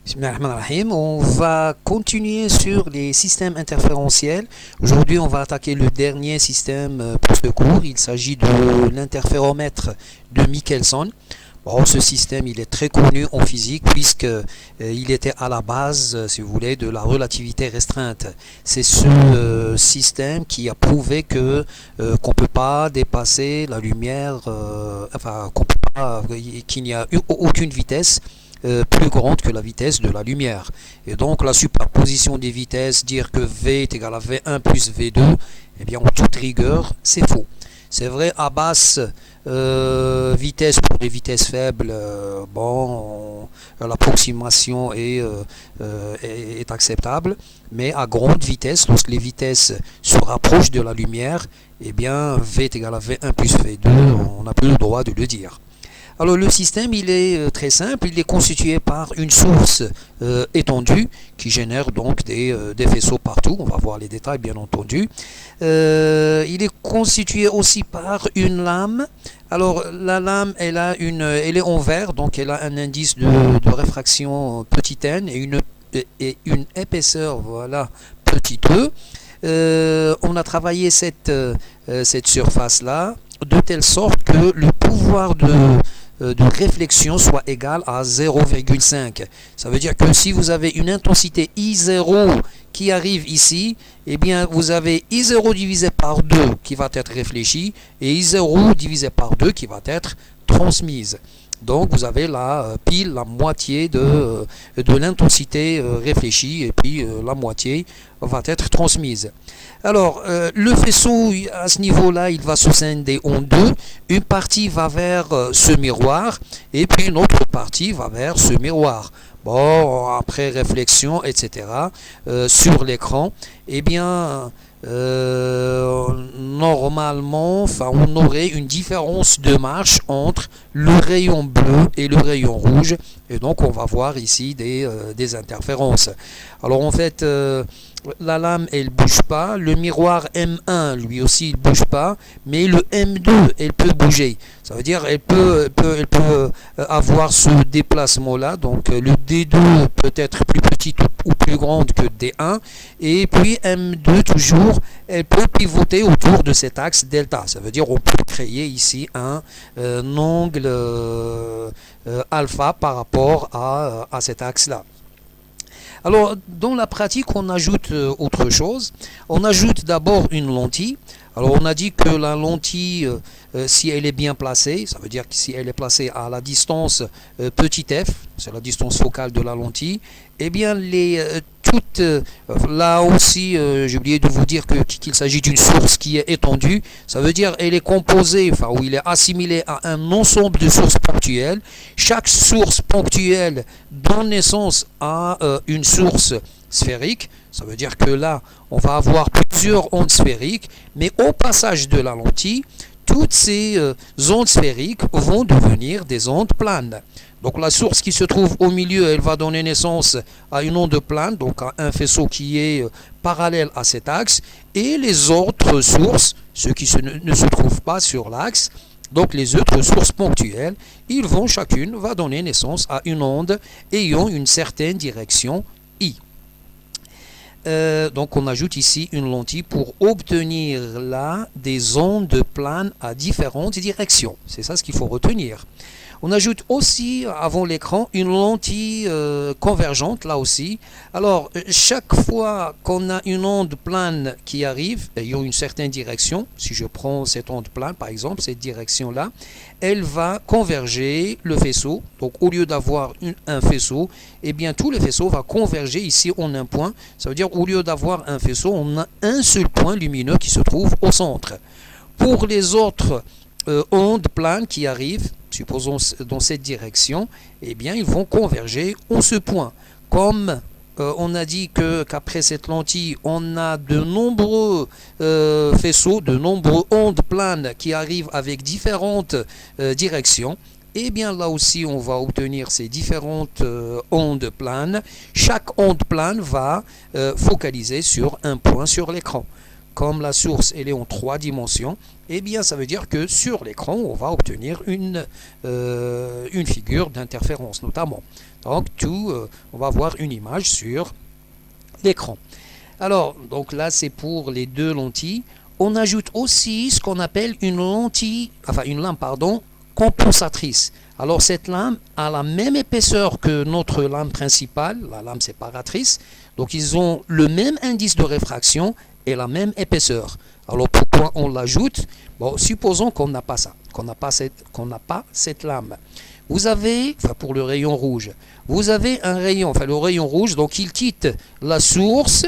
Bismillahirrahmanirrahim. On va continuer sur les systèmes interférentiels. Aujourd'hui, on va attaquer le dernier système pour ce cours. Il s'agit de l'interféromètre de Michelson. Bon, ce système, il est très connu en physique puisque il était à la base, si vous voulez, de la relativité restreinte. C'est ce système qui a prouvé que qu'on peut pas dépasser la lumière, qu'il n'y a aucune vitesse plus grande que la vitesse de la lumière. Et donc la superposition des vitesses, dire que V est égal à V1 plus V2, eh bien en toute rigueur, c'est faux. C'est vrai, à basse vitesse, pour des vitesses faibles, l'approximation est acceptable, mais à grande vitesse, lorsque les vitesses se rapprochent de la lumière, eh bien V est égal à V1 plus V2, on n'a plus le droit de le dire. Alors le système, il est très simple, il est constitué par une source étendue qui génère donc des faisceaux partout, on va voir les détails bien entendu. Il est constitué aussi par une lame. Alors la lame, elle est en verre, donc elle a un indice de réfraction petit n et une épaisseur, voilà, petit e. On a travaillé cette surface-là de telle sorte que le pouvoir de réflexion soit égal à 0,5. Ça veut dire que si vous avez une intensité I0 qui arrive ici, eh bien vous avez I0 divisé par 2 qui va être réfléchi et I0 divisé par 2 qui va être transmise. Donc vous avez la pile, la moitié de l'intensité réfléchie et puis la moitié va être transmise. Alors le faisceau à ce niveau-là, il va se scinder en deux. Une partie va vers ce miroir et puis une autre partie va vers ce miroir. Bon, après réflexion, etc. Sur l'écran, eh bien normalement, on aurait une différence de marche entre le rayon bleu et le rayon rouge, et donc on va voir ici des interférences. Alors en fait, la lame elle bouge pas, le miroir M1 lui aussi il bouge pas, mais le M2 elle peut bouger. Ça veut dire elle peut avoir ce déplacement là, donc le D2 peut être plus petite ou plus grande que D1, et puis M2 toujours elle peut pivoter autour de cet axe delta. Ça veut dire on peut créer ici un angle alpha par rapport à cet axe là. Alors, dans la pratique, on ajoute autre chose. On ajoute d'abord une lentille. Alors, on a dit que la lentille, si elle est bien placée, ça veut dire que si elle est placée à la distance petit f, c'est la distance focale de la lentille, eh bien, là aussi, j'ai oublié de vous dire qu'il s'agit d'une source qui est étendue. Ça veut dire qu'elle est composée, ou il est assimilé à un ensemble de sources ponctuelles. Chaque source ponctuelle donne naissance à une source sphérique. Ça veut dire que là, on va avoir plusieurs ondes sphériques, mais au passage de la lentille, toutes ces ondes sphériques vont devenir des ondes planes. Donc la source qui se trouve au milieu, elle va donner naissance à une onde plane, donc à un faisceau qui est parallèle à cet axe, et les autres sources, ceux qui ne se trouvent pas sur l'axe, donc les autres sources ponctuelles, chacune va donner naissance à une onde ayant une certaine direction I. Donc on ajoute ici une lentille pour obtenir là des ondes planes à différentes directions. C'est ça ce qu'il faut retenir. On ajoute aussi avant l'écran une lentille convergente là aussi. Alors chaque fois qu'on a une onde plane qui arrive ayant une certaine direction, si je prends cette onde plane par exemple, cette direction là, elle va converger le faisceau. Donc au lieu d'avoir un faisceau, eh bien tout le faisceau va converger ici en un point. Ça veut dire au lieu d'avoir un faisceau, on a un seul point lumineux qui se trouve au centre. Pour les autres ondes planes qui arrivent, supposons dans cette direction, eh bien ils vont converger en ce point. Comme on a dit qu'après cette lentille, on a de nombreux faisceaux, de nombreux ondes planes qui arrivent avec différentes directions, et bien là aussi on va obtenir ces différentes ondes planes. Chaque onde plane va focaliser sur un point sur l'écran. Comme la source elle est en 3 dimensions, eh bien ça veut dire que sur l'écran on va obtenir une figure d'interférence notamment. Donc on va voir une image sur l'écran. Alors, donc là, c'est pour les deux lentilles. On ajoute aussi ce qu'on appelle une lame, compensatrice. Alors, cette lame a la même épaisseur que notre lame principale, la lame séparatrice. Donc, ils ont le même indice de réfraction et la même épaisseur. Alors, pourquoi on l'ajoute? Bon, supposons qu'on n'a pas ça, qu'on n'a pas cette lame. Vous avez, pour le rayon rouge, vous avez un rayon, le rayon rouge, donc il quitte la source.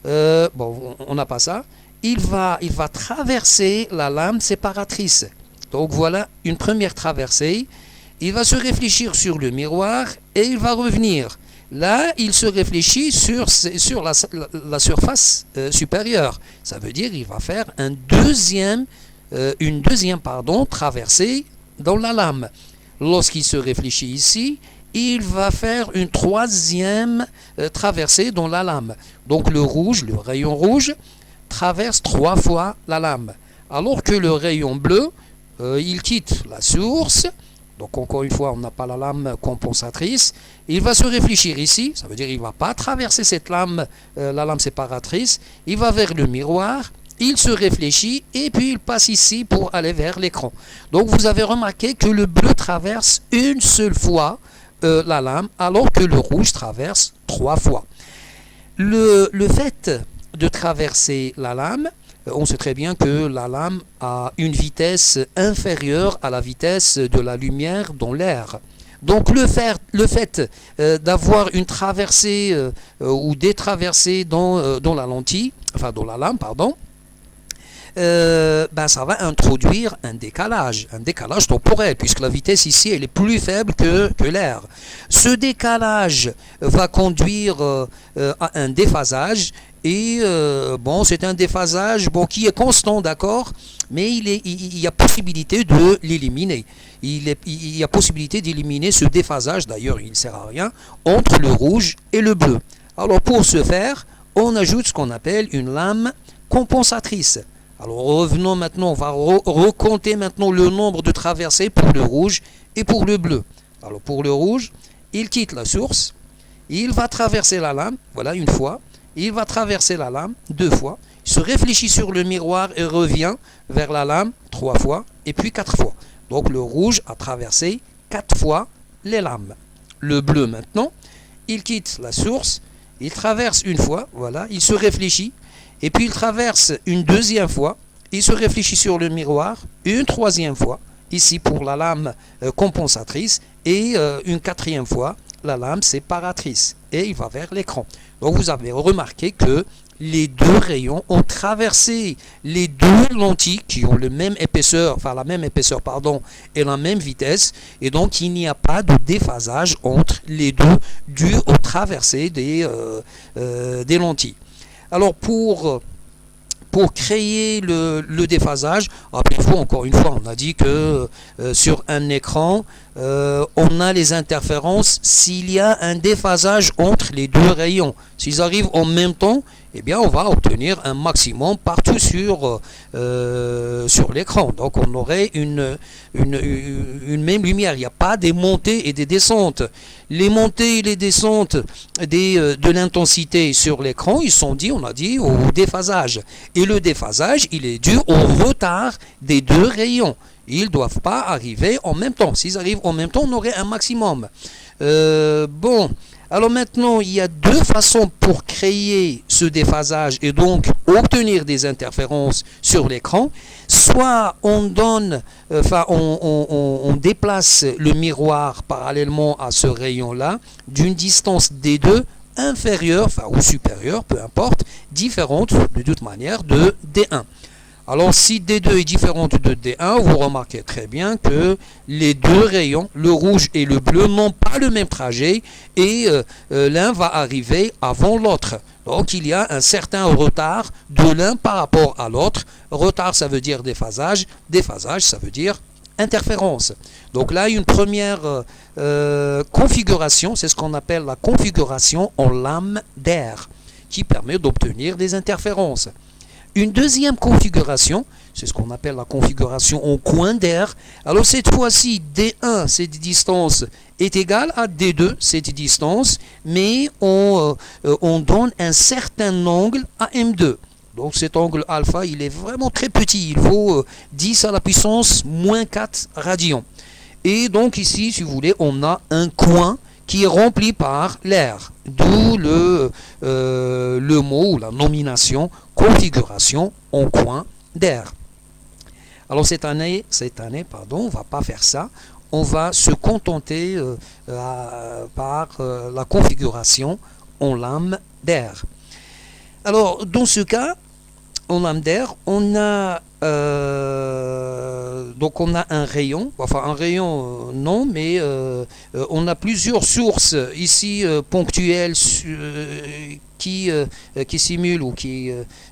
On n'a pas ça. Il va traverser la lame séparatrice. Donc voilà une première traversée. Il va se réfléchir sur le miroir et il va revenir. Là, il se réfléchit sur la surface supérieure. Ça veut dire qu'il va faire une deuxième traversée dans la lame. Lorsqu'il se réfléchit ici, il va faire une troisième traversée dans la lame. Donc le rayon rouge, traverse 3 fois la lame. Alors que le rayon bleu, il quitte la source. Donc encore une fois, on n'a pas la lame compensatrice. Il va se réfléchir ici, ça veut dire qu'il ne va pas traverser cette lame, la lame séparatrice. Il va vers le miroir, il se réfléchit et puis il passe ici pour aller vers l'écran. Donc vous avez remarqué que le bleu traverse une seule fois la lame, alors que le rouge traverse 3 fois. Le fait de traverser la lame, on sait très bien que la lame a une vitesse inférieure à la vitesse de la lumière dans l'air. Donc le fait d'avoir une traversée ou des traversées dans la lentille, dans la lame, ça va introduire un décalage temporel, puisque la vitesse ici elle est plus faible que l'air. Ce décalage va conduire à un déphasage, et c'est un déphasage qui est constant, d'accord, mais il y a possibilité de l'éliminer. Il y a possibilité d'éliminer ce déphasage, d'ailleurs il ne sert à rien, entre le rouge et le bleu. Alors pour ce faire, on ajoute ce qu'on appelle une lame compensatrice. Alors revenons maintenant, on va recompter maintenant le nombre de traversées pour le rouge et pour le bleu. Alors pour le rouge, il quitte la source, il va traverser la lame, voilà une fois, il va traverser la lame 2 fois, il se réfléchit sur le miroir et revient vers la lame 3 fois et puis 4 fois. Donc le rouge a traversé 4 fois les lames. Le bleu maintenant, il quitte la source, il traverse une fois, voilà, il se réfléchit. Et puis il traverse une deuxième fois, il se réfléchit sur le miroir, une troisième fois, ici pour la lame compensatrice, et une quatrième fois, la lame séparatrice. Et il va vers l'écran. Donc vous avez remarqué que les deux rayons ont traversé les deux lentilles qui ont la même épaisseur, et la même vitesse. Et donc il n'y a pas de déphasage entre les deux dû aux traversées des lentilles. Alors pour créer le déphasage, rappelez-vous encore une fois, on a dit que sur un écran, on a les interférences s'il y a un déphasage entre les deux rayons. S'ils arrivent en même temps, eh bien on va obtenir un maximum partout sur l'écran. Donc on aurait une même lumière. Il n'y a pas des montées et des descentes. Les montées et les descentes de l'intensité sur l'écran, ils sont on a dit, au déphasage. Et le déphasage, il est dû au retard des deux rayons. Ils ne doivent pas arriver en même temps. S'ils arrivent en même temps, on aurait un maximum. Alors maintenant, il y a 2 façons pour créer ce déphasage et donc obtenir des interférences sur l'écran. Soit on déplace le miroir parallèlement à ce rayon-là d'une distance D2 inférieure, ou supérieure, peu importe, différente de toute manière de D1. Alors si D2 est différente de D1, vous remarquez très bien que les deux rayons, le rouge et le bleu, n'ont pas le même trajet et l'un va arriver avant l'autre. Donc il y a un certain retard de l'un par rapport à l'autre. Retard, ça veut dire déphasage. Déphasage, ça veut dire interférence. Donc là, une première configuration, c'est ce qu'on appelle la configuration en lame d'air, qui permet d'obtenir des interférences. Une deuxième configuration, c'est ce qu'on appelle la configuration en coin d'air. Alors cette fois-ci, D1, cette distance est égale à D2, cette distance, mais on donne un certain angle à M2. Donc cet angle alpha, il est vraiment très petit, il vaut 10 à la puissance moins 4 radians. Et donc ici, si vous voulez, on a un coin qui est rempli par l'air, d'où le mot ou la nomination configuration en coin d'air. Alors cette année, on ne va pas faire ça, on va se contenter par la configuration en lame d'air. Alors dans ce cas, en lame d'air, on a un rayon, enfin un rayon non, mais on a plusieurs sources ici ponctuelles qui simulent ou qui,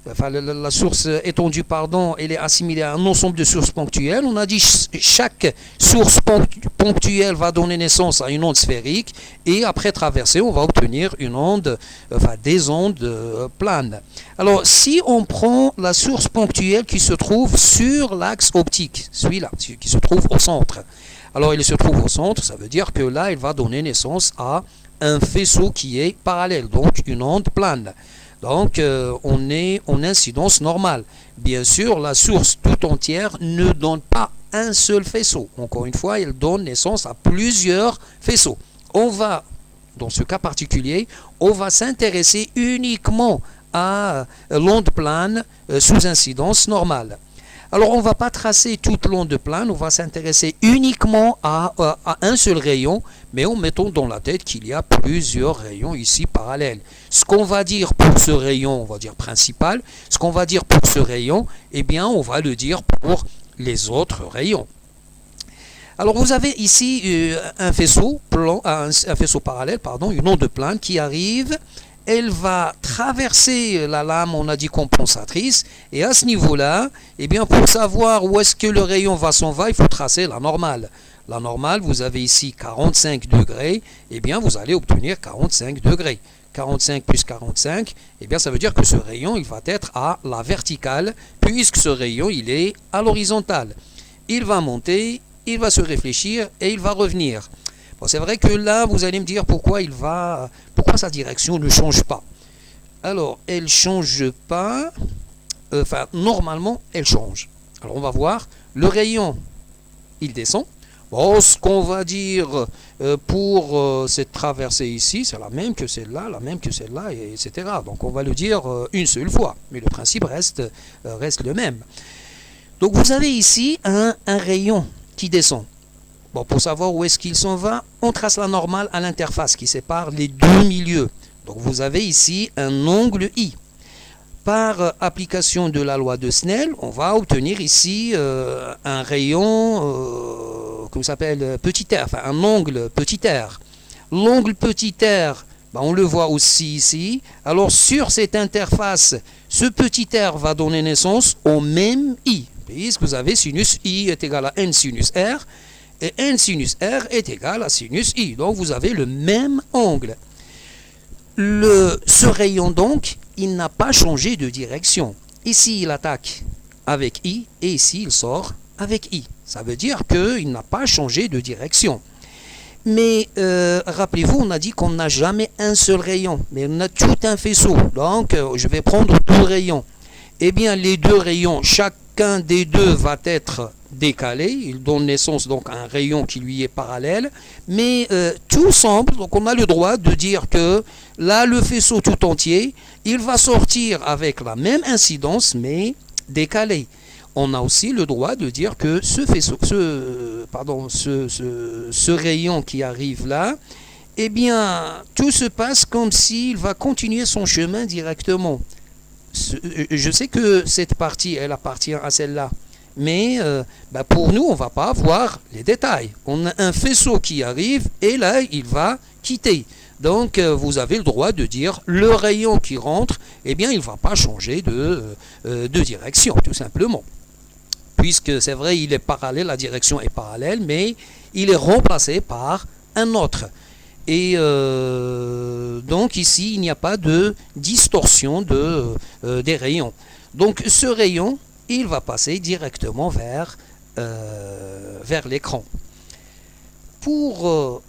enfin la source étendue, pardon, elle est assimilée à un ensemble de sources ponctuelles. On a dit chaque source ponctuelle va donner naissance à une onde sphérique et après traversée, on va obtenir une onde, enfin des ondes planes. Alors si on prend la source ponctuelle qui se trouve sur l'axe optique, celui-là, qui se trouve au centre. Alors il se trouve au centre, ça veut dire que là, il va donner naissance à un faisceau qui est parallèle, donc une onde plane. Donc on est en incidence normale. Bien sûr, la source tout entière ne donne pas un seul faisceau. Encore une fois, elle donne naissance à plusieurs faisceaux. On va, dans ce cas particulier, on va s'intéresser uniquement à l'onde plane sous incidence normale. Alors on ne va pas tracer toute l'onde plane, on va s'intéresser uniquement à un seul rayon, mais en mettant dans la tête qu'il y a plusieurs rayons ici parallèles. Ce qu'on va dire pour ce rayon, on va dire principal, ce qu'on va dire pour ce rayon, eh bien on va le dire pour les autres rayons. Alors vous avez ici un faisceau parallèle, une onde plane qui arrive. Elle va traverser la lame, on a dit compensatrice, et à ce niveau-là, eh bien, pour savoir où est-ce que le rayon va s'en va, il faut tracer la normale. La normale, vous avez ici 45 degrés, eh bien, vous allez obtenir 45 degrés. 45 plus 45, eh bien, ça veut dire que ce rayon, il va être à la verticale, puisque ce rayon, il est à l'horizontale. Il va monter, il va se réfléchir, et il va revenir. Bon, c'est vrai que là, vous allez me dire pourquoi sa direction ne change pas. Alors, elle ne change pas, normalement, elle change. Alors, on va voir, le rayon, il descend. Bon, ce qu'on va dire pour cette traversée ici, c'est la même que celle-là, etc. Donc, on va le dire une seule fois, mais le principe reste le même. Donc, vous avez ici un rayon qui descend. Bon, pour savoir où est-ce qu'il s'en va, on trace la normale à l'interface qui sépare les deux milieux. Donc vous avez ici un angle I. Par application de la loi de Snell, on va obtenir ici un rayon, comment s'appelle, petit r, enfin un angle petit r. L'angle petit r, on le voit aussi ici. Alors sur cette interface, ce petit r va donner naissance au même I. Puisque vous avez sinus I est égal à n sinus R. Et n sinus R est égal à sinus I. Donc vous avez le même angle. Ce rayon donc, il n'a pas changé de direction. Ici, il attaque avec I et ici, il sort avec I. Ça veut dire qu'il n'a pas changé de direction. Mais rappelez-vous, on a dit qu'on n'a jamais un seul rayon, mais on a tout un faisceau. Donc je vais prendre deux rayons. Eh bien, les deux rayons, chacun des deux va être décalé, il donne naissance donc à un rayon qui lui est parallèle, mais tout semble, donc on a le droit de dire que là le faisceau tout entier, il va sortir avec la même incidence mais décalé. On a aussi le droit de dire que ce rayon qui arrive là, eh bien tout se passe comme s'il va continuer son chemin directement. Je sais que cette partie, elle appartient à celle-là. Mais pour nous, on ne va pas voir les détails. On a un faisceau qui arrive et là, il va quitter. Donc, vous avez le droit de dire le rayon qui rentre, eh bien, il ne va pas changer de direction, tout simplement. Puisque c'est vrai, il est parallèle, la direction est parallèle, mais il est remplacé par un autre. Et donc ici, il n'y a pas de distorsion des rayons. Donc ce rayon, il va passer directement vers l'écran. Pour